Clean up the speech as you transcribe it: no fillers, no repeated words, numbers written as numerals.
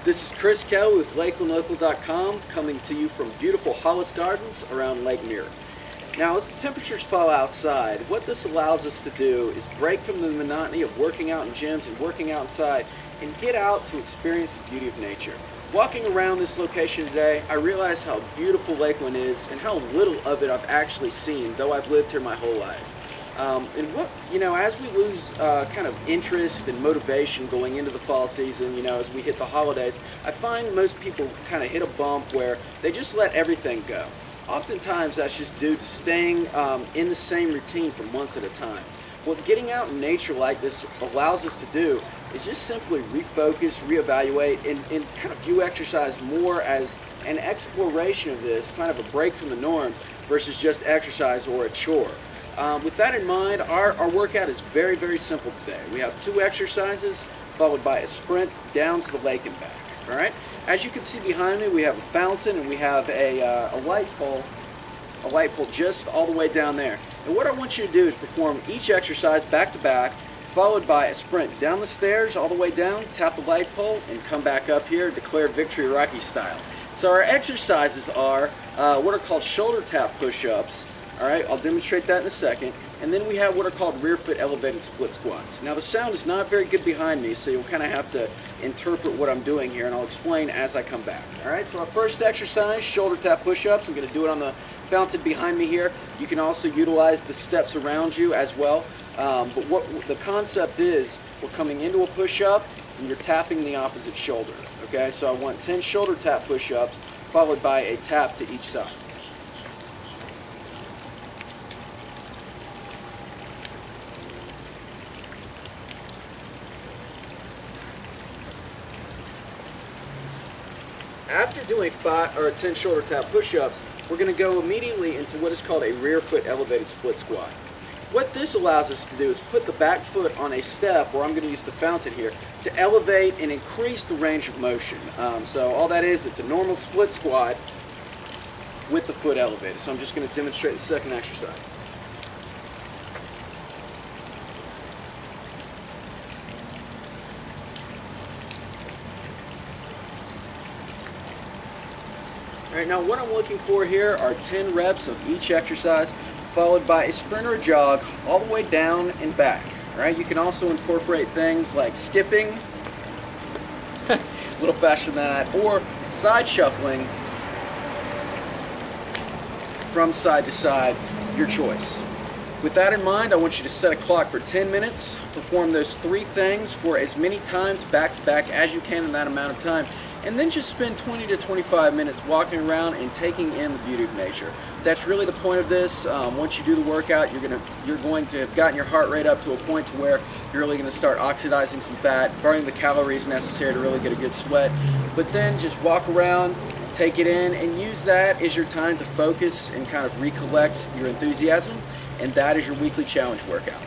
This is Chris Kelly with LakelandLocal.com coming to you from beautiful Hollis Gardens around Lake Mirror. Now, as the temperatures fall outside, what this allows us to do is break from the monotony of working out in gyms and working outside and get out to experience the beauty of nature. Walking around this location today, I realized how beautiful Lakeland is and how little of it I've actually seen, though I've lived here my whole life. As we lose kind of interest and motivation going into the fall season, as we hit the holidays, I find most people kind of hit a bump where they just let everything go. Oftentimes that's just due to staying in the same routine for months at a time. What getting out in nature like this allows us to do is just simply refocus, reevaluate, and kind of view exercise more as an exploration of this, kind of a break from the norm versus just exercise or a chore. With that in mind, our workout is very, very simple today. We have 2 exercises followed by a sprint down to the lake and back. All right. As you can see behind me, we have a fountain and we have a light pole just all the way down there. And what I want you to do is perform each exercise back to back, followed by a sprint down the stairs all the way down, tap the light pole, and come back up here, declare victory Rocky style. So our exercises are what are called shoulder tap push-ups. All right, I'll demonstrate that in a second. And then we have what are called rear foot elevated split squats. Now the sound is not very good behind me, so you'll kind of have to interpret what I'm doing here, and I'll explain as I come back. All right, so our first exercise, shoulder tap push-ups. I'm going to do it on the fountain behind me here. You can also utilize the steps around you as well. But what the concept is, we're coming into a push-up and you're tapping the opposite shoulder. Okay, so I want 10 shoulder tap push-ups followed by a tap to each side. After doing 5 or 10 shoulder tap push-ups, we're going to go immediately into what is called a rear foot elevated split squat. What this allows us to do is put the back foot on a step, or I'm going to use the fountain here, to elevate and increase the range of motion. So all that is, it's a normal split squat with the foot elevated. So I'm just going to demonstrate the second exercise. Alright, now what I'm looking for here are 10 reps of each exercise, followed by a sprint or a jog all the way down and back. Alright, you can also incorporate things like skipping, a little faster than that, or side shuffling from side to side, your choice. With that in mind, I want you to set a clock for 10 minutes, perform those 3 things for as many times back to back as you can in that amount of time, and then just spend 20 to 25 minutes walking around and taking in the beauty of nature. That's really the point of this. Once you do the workout, you're going to have gotten your heart rate up to a point to where you're really going to start oxidizing some fat, burning the calories necessary to really get a good sweat. But then just walk around, take it in, and use that as your time to focus and kind of recollect your enthusiasm. And that is your weekly challenge workout.